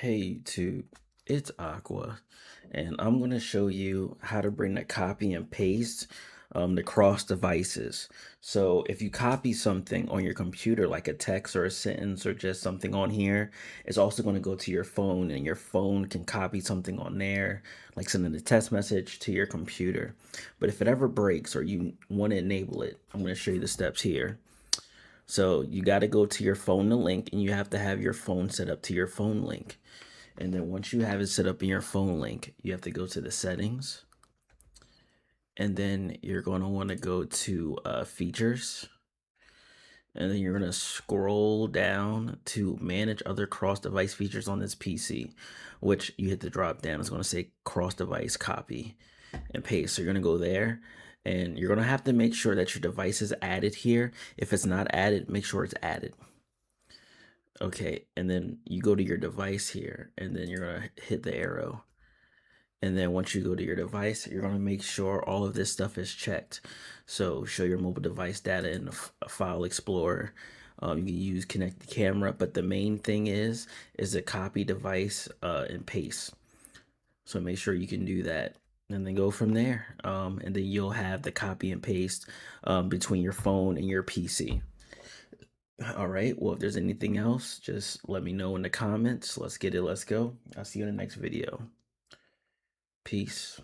Hey YouTube, it's Aqua, and I'm going to show you how to bring the copy and paste to cross devices. So if you copy something on your computer, like a text or a sentence or just something on here, it's also going to go to your phone, and your phone can copy something on there, like sending a text message to your computer. But if it ever breaks or you want to enable it, I'm going to show you the steps here. So you got to go to your phone, the link, and you have to have your phone set up to your phone link. And then once you have it set up in your phone link, you have to go to the settings. And then you're going to want to go to features. And then you're going to scroll down to manage other cross device features on this PC, which you hit the drop down. It's going to say cross device copy and paste. So you're going to go there and you're going to have to make sure that your device is added here. If it's not added, make sure it's added. Okay, and then you go to your device here, and then you're gonna hit the arrow. And then once you go to your device, you're gonna make sure all of this stuff is checked. So show your mobile device data in the file explorer. You can use connect the camera, but the main thing is a copy device and paste. So make sure you can do that, and then go from there. And then you'll have the copy and paste between your phone and your PC. All right. Well, if there's anything else, just let me know in the comments. Let's get it. Let's go. I'll see you in the next video. Peace.